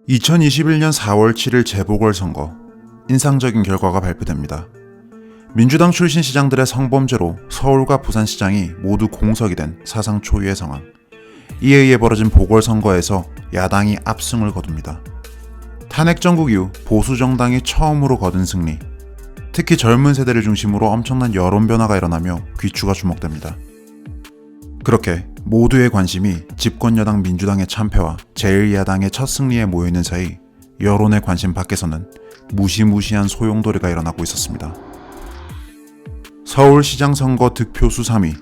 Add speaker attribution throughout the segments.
Speaker 1: 2021년 4월 7일 재보궐선거, 인상적인 결과가 발표됩니다. 민주당 출신 시장들의 성범죄로 서울과 부산시장이 모두 공석이 된 사상 초유의 상황. 이에 의해 벌어진 보궐선거에서 야당이 압승을 거둡니다. 탄핵 정국 이후 보수정당이 처음으로 거둔 승리. 특히 젊은 세대를 중심으로 엄청난 여론 변화가 일어나며 귀추가 주목됩니다. 그렇게 모두의 관심이 집권여당 민주당의 참패와 제1야당의 첫 승리에 모여있는 사이 여론의 관심 밖에서는 무시무시한 소용돌이가 일어나고 있었습니다. 서울시장 선거 득표수 3위,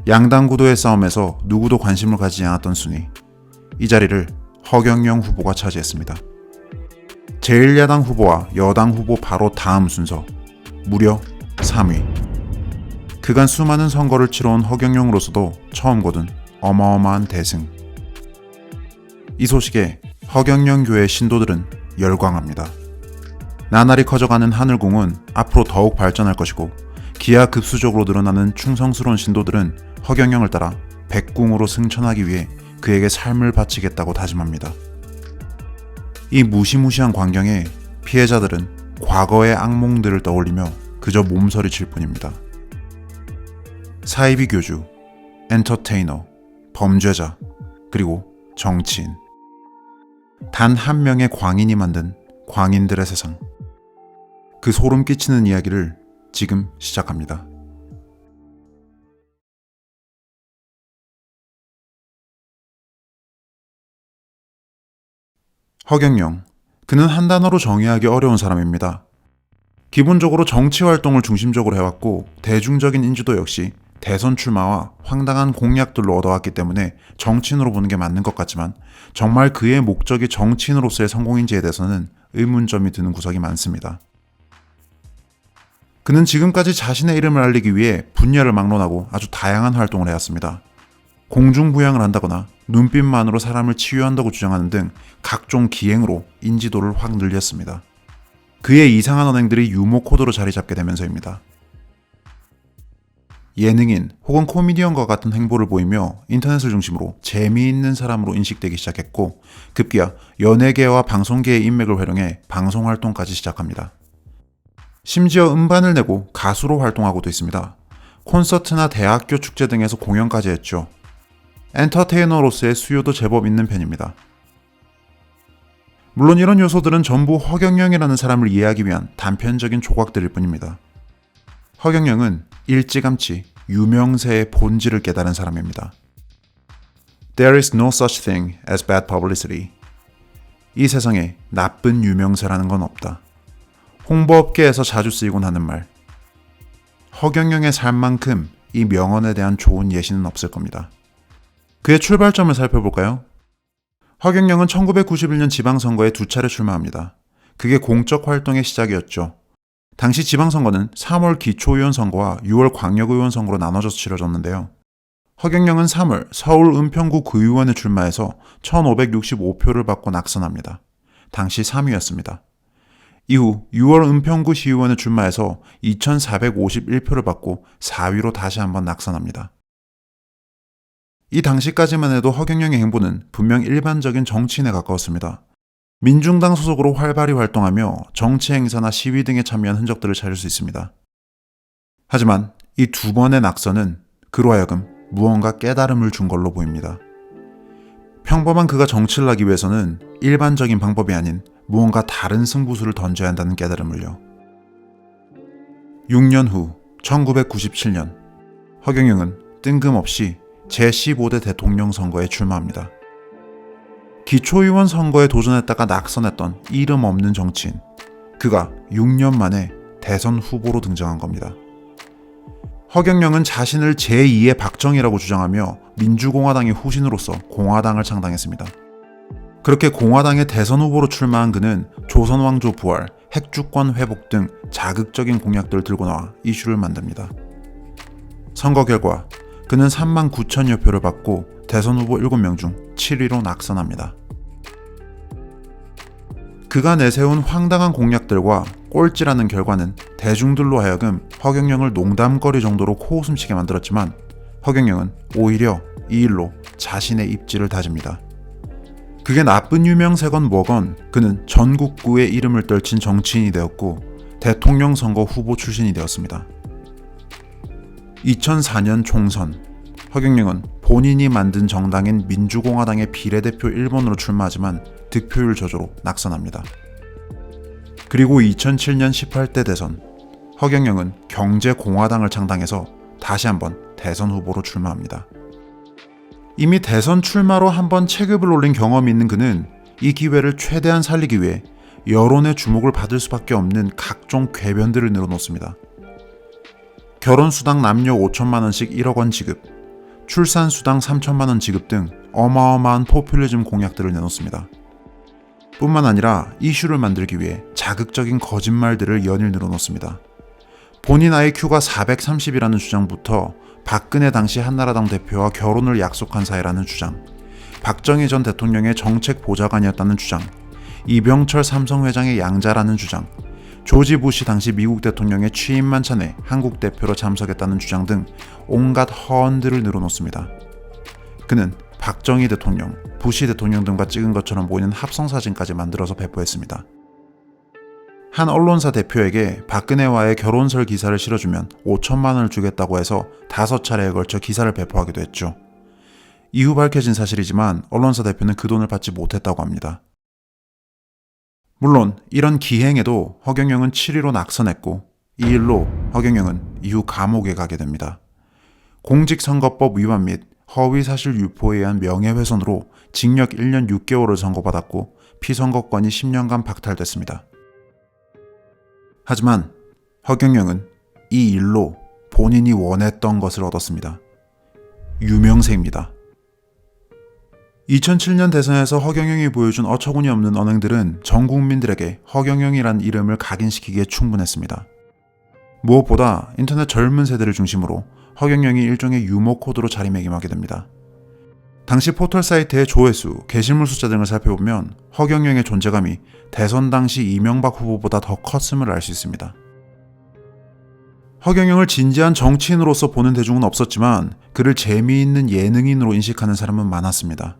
Speaker 1: 양당 구도의 싸움에서 누구도 관심을 가지지 않았던 순위, 이 자리를 허경영 후보가 차지했습니다. 제1야당 후보와 여당 후보 바로 다음 순서, 무려 3위. 그간 수많은 선거를 치러온 허경영으로서도 처음 거둔 어마어마한 대승. 이 소식에 허경영 교회 신도들은 열광합니다. 나날이 커져가는 하늘궁은 앞으로 더욱 발전할 것이고 기하급수적으로 늘어나는 충성스러운 신도들은 허경영을 따라 백궁으로 승천하기 위해 그에게 삶을 바치겠다고 다짐합니다. 이 무시무시한 광경에 피해자들은 과거의 악몽들을 떠올리며 그저 몸서리칠 뿐입니다. 사이비 교주, 엔터테이너, 범죄자, 그리고 정치인. 단 한 명의 광인이 만든 광인들의 세상. 그 소름 끼치는 이야기를 지금 시작합니다. 허경영, 그는 한 단어로 정의하기 어려운 사람입니다. 기본적으로 정치 활동을 중심적으로 해왔고 대중적인 인지도 역시 대선 출마와 황당한 공약들로 얻어왔기 때문에 정치인으로 보는 게 맞는 것 같지만 정말 그의 목적이 정치인으로서의 성공인지에 대해서는 의문점이 드는 구석이 많습니다. 그는 지금까지 자신의 이름을 알리기 위해 분야를 막론하고 아주 다양한 활동을 해왔습니다. 공중부양을 한다거나 눈빛만으로 사람을 치유한다고 주장하는 등 각종 기행으로 인지도를 확 늘렸습니다. 그의 이상한 언행들이 유머 코드로 자리 잡게 되면서입니다. 예능인 혹은 코미디언과 같은 행보를 보이며 인터넷을 중심으로 재미있는 사람으로 인식되기 시작했고 급기야 연예계와 방송계의 인맥을 활용해 방송활동까지 시작합니다. 심지어 음반을 내고 가수로 활동하고도 있습니다. 콘서트나 대학교 축제 등에서 공연까지 했죠. 엔터테이너로서의 수요도 제법 있는 편입니다. 물론 이런 요소들은 전부 허경영이라는 사람을 이해하기 위한 단편적인 조각들일 뿐입니다. 허경영은 일찌감치 유명세의 본질을 깨달은 사람입니다. There is no such thing as bad publicity. 이 세상에 나쁜 유명세라는 건 없다. 홍보업계에서 자주 쓰이곤 하는 말. 허경영의 삶만큼 이 명언에 대한 좋은 예시는 없을 겁니다. 그의 출발점을 살펴볼까요? 허경영은 1991년 지방선거에 2차례 출마합니다. 그게 공적 활동의 시작이었죠. 당시 지방선거는 3월 기초의원 선거와 6월 광역의원 선거로 나눠져서 치러졌는데요. 허경영은 3월 서울 은평구 구의원에 출마해서 1565표를 받고 낙선합니다. 당시 3위였습니다. 이후 6월 은평구 시의원에 출마해서 2451표를 받고 4위로 다시 한번 낙선합니다. 이 당시까지만 해도 허경영의 행보는 분명 일반적인 정치인에 가까웠습니다. 민중당 소속으로 활발히 활동하며 정치 행사나 시위 등에 참여한 흔적들을 찾을 수 있습니다. 하지만 이 두 번의 낙선은 그로 하여금 무언가 깨달음을 준 걸로 보입니다. 평범한 그가 정치를 하기 위해서는 일반적인 방법이 아닌 무언가 다른 승부수를 던져야 한다는 깨달음을요. 6년 후 1997년 허경영은 뜬금없이 제15대 대통령 선거에 출마합니다. 기초의원 선거에 도전했다가 낙선했던 이름 없는 정치인. 그가 6년 만에 대선 후보로 등장한 겁니다. 허경영은 자신을 제2의 박정희라고 주장하며 민주공화당의 후신으로서 공화당을 창당했습니다. 그렇게 공화당의 대선 후보로 출마한 그는 조선왕조 부활, 핵주권 회복 등 자극적인 공약들을 들고 나와 이슈를 만듭니다. 선거 결과 그는 3만 9천여 표를 받고 대선 후보 7명 중 7위로 낙선합니다. 그가 내세운 황당한 공약들과 꼴찌라는 결과는 대중들로 하여금 허경영을 농담거리 정도로 코웃음치게 만들었지만 허경영은 오히려 이 일로 자신의 입지를 다집니다. 그게 나쁜 유명세건 뭐건 그는 전국구의 이름을 떨친 정치인이 되었고 대통령 선거 후보 출신이 되었습니다. 2004년 총선, 허경영은 본인이 만든 정당인 민주공화당의 비례대표 1번으로 출마하지만 득표율 저조로 낙선합니다. 그리고 2007년 18대 대선, 허경영은 경제공화당을 창당해서 다시 한번 대선 후보로 출마합니다. 이미 대선 출마로 한번 체급을 올린 경험이 있는 그는 이 기회를 최대한 살리기 위해 여론의 주목을 받을 수밖에 없는 각종 궤변들을 늘어놓습니다. 결혼수당 남녀 5천만 원씩 1억 원 지급, 출산수당 3천만 원 지급 등 어마어마한 포퓰리즘 공약들을 내놓습니다. 뿐만 아니라 이슈를 만들기 위해 자극적인 거짓말들을 연일 늘어놓습니다. 본인 IQ가 430이라는 주장부터 박근혜 당시 한나라당 대표와 결혼을 약속한 사이라는 주장, 박정희 전 대통령의 정책 보좌관이었다는 주장, 이병철 삼성회장의 양자라는 주장, 조지 부시 당시 미국 대통령의 취임 만찬에 한국 대표로 참석했다는 주장 등 온갖 허언들을 늘어놓습니다. 그는 박정희 대통령, 부시 대통령 등과 찍은 것처럼 보이는 합성사진까지 만들어서 배포했습니다. 한 언론사 대표에게 박근혜와의 결혼설 기사를 실어주면 5천만 원을 주겠다고 해서 5차례에 걸쳐 기사를 배포하기도 했죠. 이후 밝혀진 사실이지만 언론사 대표는 그 돈을 받지 못했다고 합니다. 물론 이런 기행에도 허경영은 7위로 낙선했고 이 일로 허경영은 이후 감옥에 가게 됩니다. 공직선거법 위반 및 허위사실 유포에 의한 명예훼손으로 징역 1년 6개월을 선고받았고 피선거권이 10년간 박탈됐습니다. 하지만 허경영은 이 일로 본인이 원했던 것을 얻었습니다. 유명세입니다. 2007년 대선에서 허경영이 보여준 어처구니 없는 언행들은 전 국민들에게 허경영이란 이름을 각인시키기에 충분했습니다. 무엇보다 인터넷 젊은 세대를 중심으로 허경영이 일종의 유머 코드로 자리매김하게 됩니다. 당시 포털 사이트의 조회수, 게시물 숫자 등을 살펴보면 허경영의 존재감이 대선 당시 이명박 후보보다 더 컸음을 알 수 있습니다. 허경영을 진지한 정치인으로서 보는 대중은 없었지만 그를 재미있는 예능인으로 인식하는 사람은 많았습니다.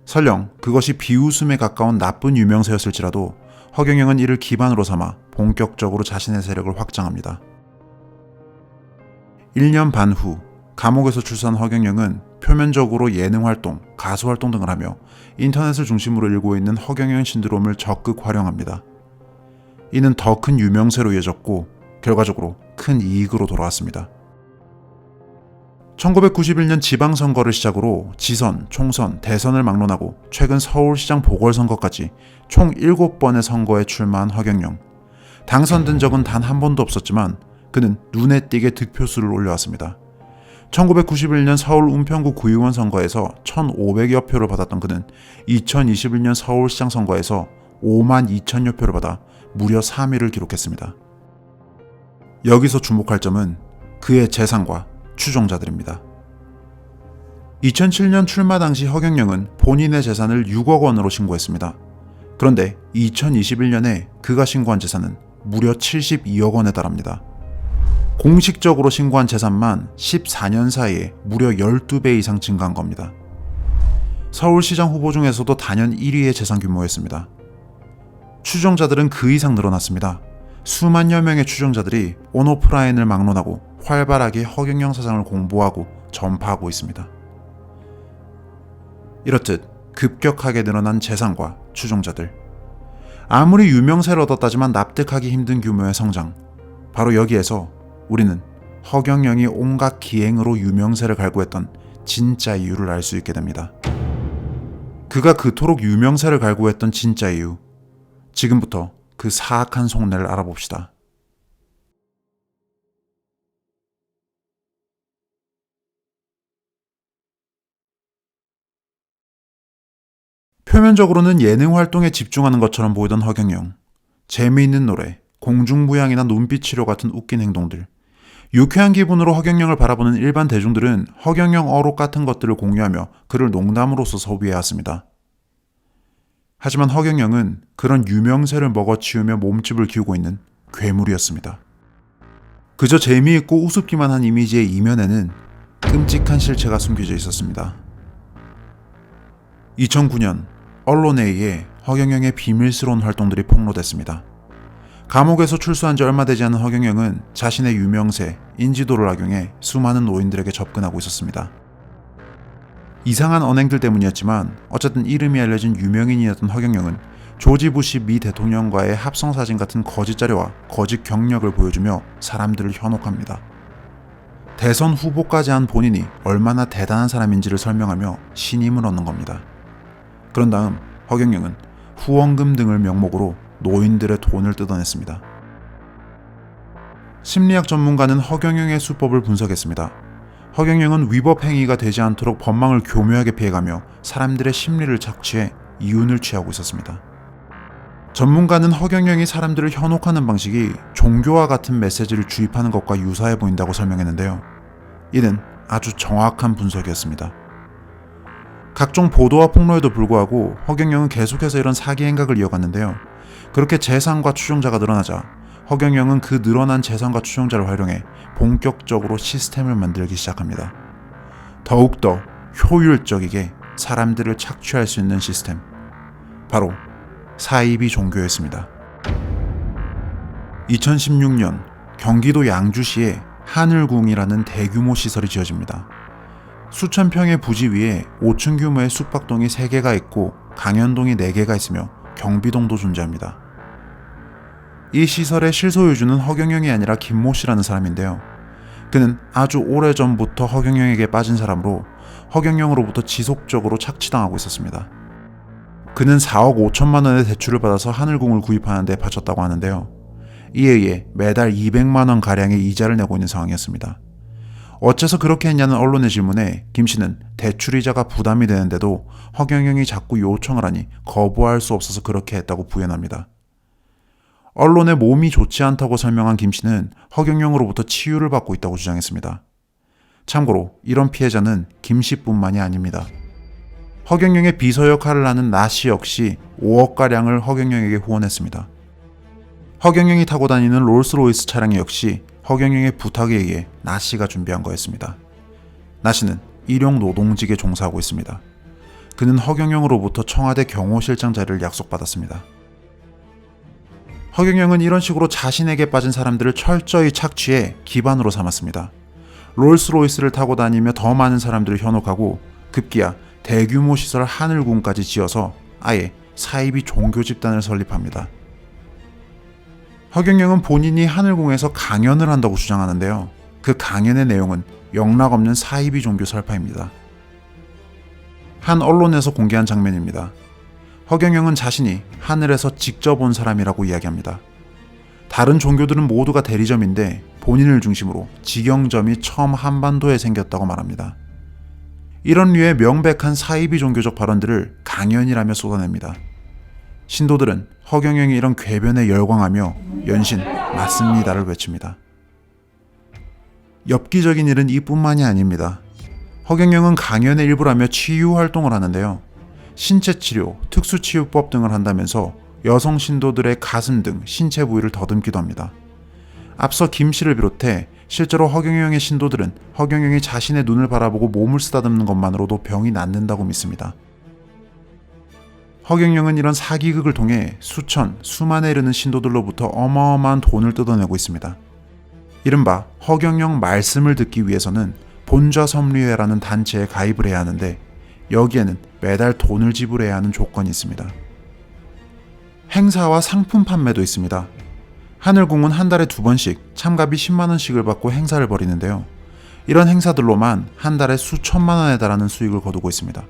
Speaker 1: 설령 그것이 비웃음에 가까운 나쁜 유명세였을지라도 허경영은 이를 기반으로 삼아 본격적으로 자신의 세력을 확장합니다. 1년 반 후 감옥에서 출소한 허경영은 표면적으로 예능활동, 가수활동 등을 하며 인터넷을 중심으로 일고 있는 허경영 신드롬을 적극 활용합니다. 이는 더 큰 유명세로 이어졌고 결과적으로 큰 이익으로 돌아왔습니다. 1991년 지방선거를 시작으로 지선, 총선, 대선을 막론하고 최근 서울시장 보궐선거까지 총 7번의 선거에 출마한 허경영. 당선된 적은 단 한 번도 없었지만 그는 눈에 띄게 득표수를 올려왔습니다. 1991년 서울 은평구 구의원 선거에서 1,500여 표를 받았던 그는 2021년 서울시장 선거에서 5만 2천여 표를 받아 무려 3위를 기록했습니다. 여기서 주목할 점은 그의 재산과 추종자들입니다. 2007년 출마 당시 허경영은 본인의 재산을 6억 원으로 신고했습니다. 그런데 2021년에 그가 신고한 재산은 무려 72억 원에 달합니다. 공식적으로 신고한 재산만 14년 사이에 무려 12배 이상 증가한 겁니다. 서울시장 후보 중에서도 단연 1위의 재산 규모였습니다. 추종자들은 그 이상 늘어났습니다. 수만여 명의 추종자들이 온오프라인을 막론하고 활발하게 허경영 사상을 공부하고 전파하고 있습니다. 이렇듯 급격하게 늘어난 재산과 추종자들. 아무리 유명세를 얻었다지만 납득하기 힘든 규모의 성장. 바로 여기에서 우리는 허경영이 온갖 기행으로 유명세를 갈구했던 진짜 이유를 알 수 있게 됩니다. 그가 그토록 유명세를 갈구했던 진짜 이유. 지금부터 그 사악한 속내를 알아봅시다. 표면적으로는 예능 활동에 집중하는 것처럼 보이던 허경영. 재미있는 노래, 공중부양이나 눈빛 치료 같은 웃긴 행동들. 유쾌한 기분으로 허경영을 바라보는 일반 대중들은 허경영 어록 같은 것들을 공유하며 그를 농담으로서 소비해왔습니다. 하지만 허경영은 그런 유명세를 먹어치우며 몸집을 키우고 있는 괴물이었습니다. 그저 재미있고 우습기만 한 이미지의 이면에는 끔찍한 실체가 숨겨져 있었습니다. 2009년 언론에 의해 허경영의 비밀스러운 활동들이 폭로됐습니다. 감옥에서 출소한 지 얼마 되지 않은 허경영은 자신의 유명세, 인지도를 악용해 수많은 노인들에게 접근하고 있었습니다. 이상한 언행들 때문이었지만 어쨌든 이름이 알려진 유명인이었던 허경영은 조지 부시 미 대통령과의 합성사진 같은 거짓 자료와 거짓 경력을 보여주며 사람들을 현혹합니다. 대선 후보까지 한 본인이 얼마나 대단한 사람인지를 설명하며 신임을 얻는 겁니다. 그런 다음 허경영은 후원금 등을 명목으로 노인들의 돈을 뜯어냈습니다. 심리학 전문가는 허경영의 수법을 분석했습니다. 허경영은 위법 행위가 되지 않도록 법망을 교묘하게 피해가며 사람들의 심리를 착취해 이윤을 취하고 있었습니다. 전문가는 허경영이 사람들을 현혹하는 방식이 종교와 같은 메시지를 주입하는 것과 유사해 보인다고 설명했는데요. 이는 아주 정확한 분석이었습니다. 각종 보도와 폭로에도 불구하고 허경영은 계속해서 이런 사기 행각을 이어갔는데요. 그렇게 재산과 추종자가 늘어나자 허경영은 그 늘어난 재산과 추종자를 활용해 본격적으로 시스템을 만들기 시작합니다. 더욱더 효율적이게 사람들을 착취할 수 있는 시스템, 바로 사이비 종교였습니다. 2016년 경기도 양주시에 하늘궁이라는 대규모 시설이 지어집니다. 수천 평의 부지 위에 5층 규모의 숙박동이 3개가 있고 강연동이 4개가 있으며 경비동도 존재합니다. 이 시설의 실소유주는 허경영이 아니라 김모 씨라는 사람인데요. 그는 아주 오래전부터 허경영에게 빠진 사람으로 허경영으로부터 지속적으로 착취당하고 있었습니다. 그는 4억 5천만 원의 대출을 받아서 하늘궁을 구입하는 데 바쳤다고 하는데요. 이에 의해 매달 200만 원 가량의 이자를 내고 있는 상황이었습니다. 어째서 그렇게 했냐는 언론의 질문에 김 씨는 대출이자가 부담이 되는데도 허경영이 자꾸 요청을 하니 거부할 수 없어서 그렇게 했다고 부연합니다. 언론의 몸이 좋지 않다고 설명한 김 씨는 허경영으로부터 치유를 받고 있다고 주장했습니다. 참고로 이런 피해자는 김 씨뿐만이 아닙니다. 허경영의 비서 역할을 하는 나 씨 역시 5억가량을 허경영에게 후원했습니다. 허경영이 타고 다니는 롤스로이스 차량 역시 허경영의 부탁에 의해 나 씨가 준비한 거였습니다. 나 씨는 일용 노동직에 종사하고 있습니다. 그는 허경영으로부터 청와대 경호실장 자리를 약속받았습니다. 허경영은 이런 식으로 자신에게 빠진 사람들을 철저히 착취해 기반으로 삼았습니다. 롤스로이스를 타고 다니며 더 많은 사람들을 현혹하고 급기야 대규모 시설 하늘궁까지 지어서 아예 사이비 종교 집단을 설립합니다. 허경영은 본인이 하늘궁에서 강연을 한다고 주장하는데요. 그 강연의 내용은 영락없는 사이비 종교 설파입니다. 한 언론에서 공개한 장면입니다. 허경영은 자신이 하늘에서 직접 온 사람이라고 이야기합니다. 다른 종교들은 모두가 대리점인데 본인을 중심으로 직영점이 처음 한반도에 생겼다고 말합니다. 이런 류의 명백한 사이비 종교적 발언들을 강연이라며 쏟아냅니다. 신도들은 허경영이 이런 궤변에 열광하며 연신 맞습니다를 외칩니다. 엽기적인 일은 이뿐만이 아닙니다. 허경영은 강연의 일부라며 치유 활동을 하는데요. 신체치료, 특수치유법 등을 한다면서 여성 신도들의 가슴 등 신체 부위를 더듬기도 합니다. 앞서 김 씨를 비롯해 실제로 허경영의 신도들은 허경영이 자신의 눈을 바라보고 몸을 쓰다듬는 것만으로도 병이 낫는다고 믿습니다. 허경영은 이런 사기극을 통해 수만에 이르는 신도들로부터 어마어마한 돈을 뜯어내고 있습니다. 이른바 허경영 말씀을 듣기 위해서는 본좌섭리회라는 단체에 가입을 해야 하는데 여기에는 매달 돈을 지불해야 하는 조건이 있습니다. 행사와 상품 판매도 있습니다. 하늘궁은 한 달에 2번씩 참가비 10만 원씩을 받고 행사를 벌이는데요. 이런 행사들로만 한 달에 수천만 원에 달하는 수익을 거두고 있습니다.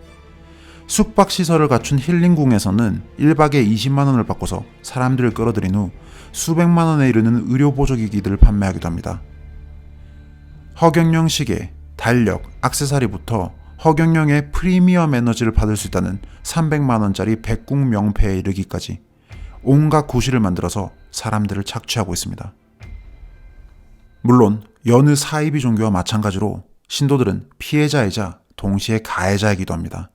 Speaker 1: 숙박시설을 갖춘 힐링궁에서는 1박에 20만 원을 받고서 사람들을 끌어들인 후 수백만 원에 이르는 의료보조기기들을 판매하기도 합니다. 허경영 시계, 달력, 액세서리부터 허경영의 프리미엄 에너지를 받을 수 있다는 300만 원짜리 백궁 명패에 이르기까지 온갖 구실을 만들어서 사람들을 착취하고 있습니다. 물론 여느 사이비 종교와 마찬가지로 신도들은 피해자이자 동시에 가해자이기도 합니다.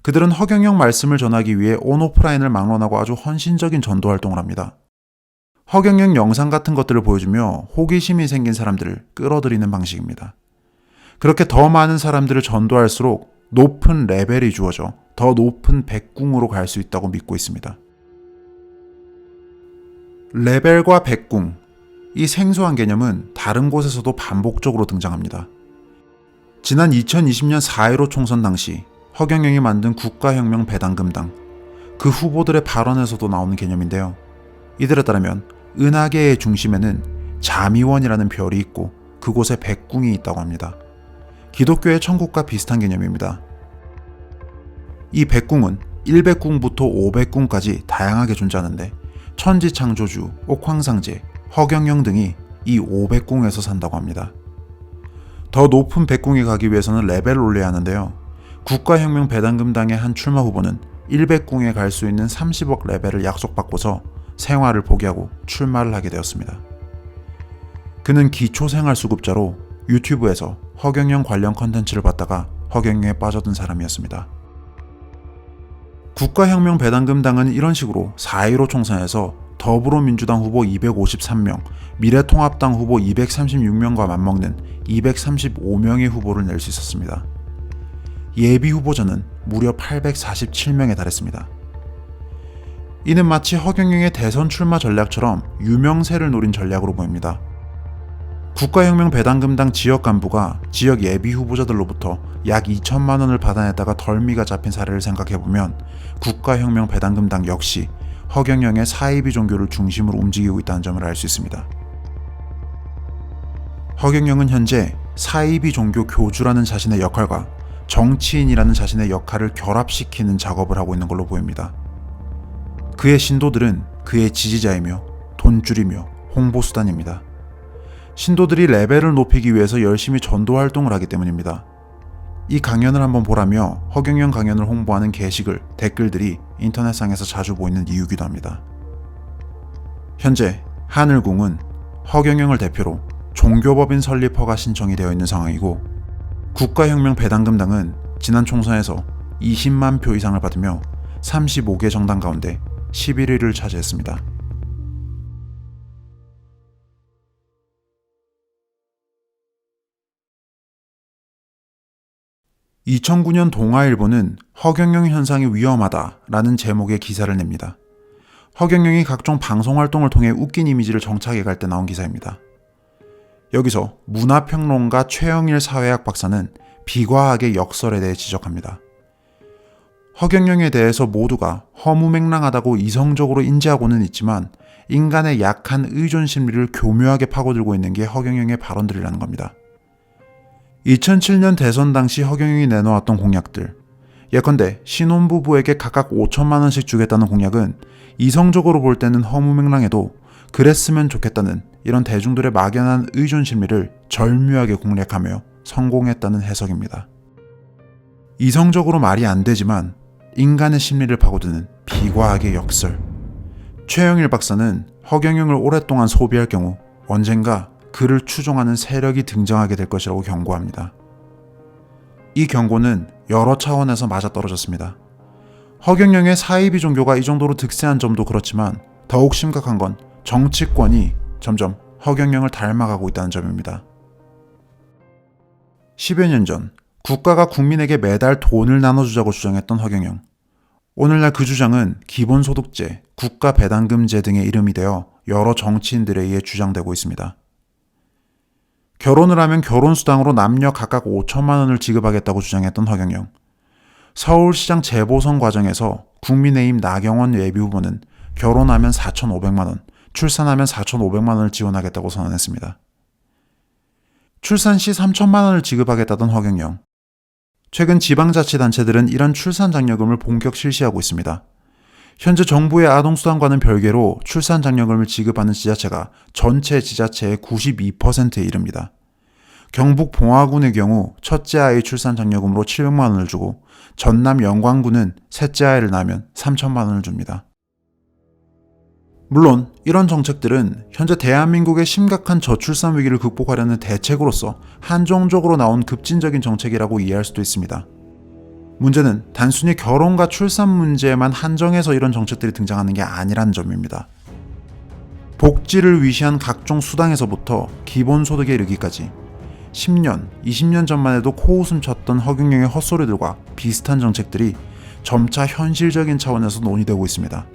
Speaker 1: 그들은 허경영 말씀을 전하기 위해 온오프라인을 막론하고 아주 헌신적인 전도 활동을 합니다. 허경영 영상 같은 것들을 보여주며 호기심이 생긴 사람들을 끌어들이는 방식입니다. 그렇게 더 많은 사람들을 전도할수록 높은 레벨이 주어져 더 높은 백궁으로 갈 수 있다고 믿고 있습니다. 레벨과 백궁, 이 생소한 개념은 다른 곳에서도 반복적으로 등장합니다. 지난 2020년 4.15 총선 당시 허경영이 만든 국가혁명 배당금당, 그 후보들의 발언에서도 나오는 개념인데요. 이들에 따르면 은하계의 중심에는 자미원이라는 별이 있고 그곳에 백궁이 있다고 합니다. 기독교의 천국과 비슷한 개념입니다. 이 백궁은 1백궁부터 5백궁까지 다양하게 존재하는데 천지창조주, 옥황상제, 허경영 등이 이 5백궁에서 산다고 합니다. 더 높은 백궁에 가기 위해서는 레벨을 올려야 하는데요. 국가혁명 배당금당의 한 출마 후보는 1백궁에 갈 수 있는 30억 레벨을 약속받고서 생활을 포기하고 출마를 하게 되었습니다. 그는 기초생활수급자로 유튜브에서 허경영 관련 컨텐츠를 봤다가 허경영에 빠져든 사람이었습니다. 국가혁명 배당금당은 이런 식으로 4.15 총선에서 더불어민주당 후보 253명, 미래통합당 후보 236명과 맞먹는 235명의 후보를 낼 수 있었습니다. 예비 후보자는 무려 847명에 달했습니다. 이는 마치 허경영의 대선 출마 전략처럼 유명세를 노린 전략으로 보입니다. 국가혁명 배당금당 지역 간부가 지역 예비 후보자들로부터 약 2천만 원을 받아냈다가 덜미가 잡힌 사례를 생각해보면 국가혁명 배당금당 역시 허경영의 사이비 종교를 중심으로 움직이고 있다는 점을 알 수 있습니다. 허경영은 현재 사이비 종교 교주라는 자신의 역할과 정치인이라는 자신의 역할을 결합시키는 작업을 하고 있는 걸로 보입니다. 그의 신도들은 그의 지지자이며 돈줄이며 홍보수단입니다. 신도들이 레벨을 높이기 위해서 열심히 전도 활동을 하기 때문입니다. 이 강연을 한번 보라며 허경영 강연을 홍보하는 게시글, 댓글들이 인터넷상에서 자주 보이는 이유기도 합니다. 현재 하늘궁은 허경영을 대표로 종교법인 설립 허가 신청이 되어 있는 상황이고, 국가혁명 배당금당은 지난 총선에서 20만 표 이상을 받으며 35개 정당 가운데 11위를 차지했습니다. (2009년) 동아일보는 허경영 현상이 위험하다라는 제목의 기사를 냅니다. 허경영이 각종 방송활동을 통해 웃긴 이미지를 정착해 갈 때 나온 기사입니다. 여기서 문화평론가 최영일 사회학 박사는 비과학의 역설에 대해 지적합니다. 허경영에 대해서 모두가 허무맹랑하다고 이성적으로 인지하고는 있지만 인간의 약한 의존 심리를 교묘하게 파고들고 있는 게 허경영의 발언들이라는 겁니다. 2007년 대선 당시 허경영이 내놓았던 공약들, 예컨대 신혼부부에게 각각 5천만 원씩 주겠다는 공약은 이성적으로 볼 때는 허무맹랑해도 그랬으면 좋겠다는 이런 대중들의 막연한 의존 심리를 절묘하게 공략하며 성공했다는 해석입니다. 이성적으로 말이 안 되지만 인간의 심리를 파고드는 비과학의 역설. 최영일 박사는 허경영을 오랫동안 소비할 경우 언젠가 그를 추종하는 세력이 등장하게 될 것이라고 경고합니다. 이 경고는 여러 차원에서 맞아떨어졌습니다. 허경영의 사이비 종교가 이 정도로 득세한 점도 그렇지만 더욱 심각한 건 정치권이 점점 허경영을 닮아가고 있다는 점입니다. 10여 년 전 국가가 국민에게 매달 돈을 나눠주자고 주장했던 허경영. 오늘날 그 주장은 기본소득제, 국가배당금제 등의 이름이 되어 여러 정치인들에 의해 주장되고 있습니다. 결혼을 하면 결혼수당으로 남녀 각각 5천만 원을 지급하겠다고 주장했던 허경영. 서울시장 재보선 과정에서 국민의힘 나경원 예비후보는 결혼하면 4,500만 원, 출산하면 4,500만 원을 지원하겠다고 선언했습니다. 출산 시 3천만 원을 지급하겠다던 허경영. 최근 지방자치단체들은 이런 출산장려금을 본격 실시하고 있습니다. 현재 정부의 아동수당과는 별개로 출산장려금을 지급하는 지자체가 전체 지자체의 92%에 이릅니다. 경북 봉화군의 경우 첫째 아이 출산장려금으로 700만 원을 주고 전남 영광군은 셋째 아이를 낳으면 3천만 원을 줍니다. 물론 이런 정책들은 현재 대한민국의 심각한 저출산 위기를 극복하려는 대책으로서 한정적으로 나온 급진적인 정책이라고 이해할 수도 있습니다. 문제는 단순히 결혼과 출산 문제에만 한정해서 이런 정책들이 등장하는 게 아니라는 점입니다. 복지를 위시한 각종 수당에서부터 기본소득에 이르기까지 10년, 20년 전만 해도 코웃음 쳤던 허경영의 헛소리들과 비슷한 정책들이 점차 현실적인 차원에서 논의되고 있습니다.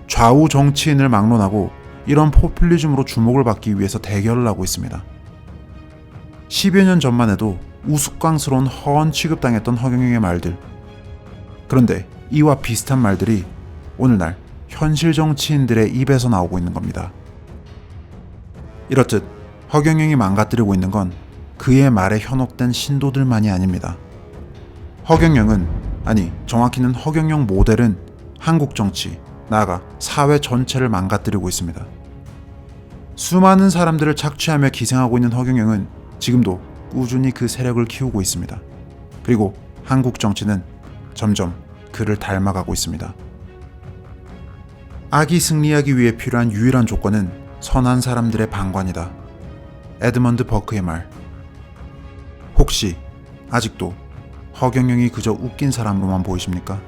Speaker 1: 좌우 정치인을 막론하고 이런 포퓰리즘으로 주목을 받기 위해서 대결을 하고 있습니다. 10여 년 전만 해도 우스꽝스러운 허언 취급당했던 허경영의 말들. 그런데 이와 비슷한 말들이 오늘날 현실 정치인들의 입에서 나오고 있는 겁니다. 이렇듯 허경영이 망가뜨리고 있는 건 그의 말에 현혹된 신도들만이 아닙니다. 허경영은, 아니 정확히는 허경영 모델은 한국 정치, 나아가 사회 전체를 망가뜨리고 있습니다. 수많은 사람들을 착취하며 기생하고 있는 허경영은 지금도 꾸준히 그 세력을 키우고 있습니다. 그리고 한국 정치는 점점 그를 닮아가고 있습니다. 악이 승리하기 위해 필요한 유일한 조건은 선한 사람들의 방관이다. 에드먼드 버크의 말. 혹시 아직도 허경영이 그저 웃긴 사람으로만 보이십니까?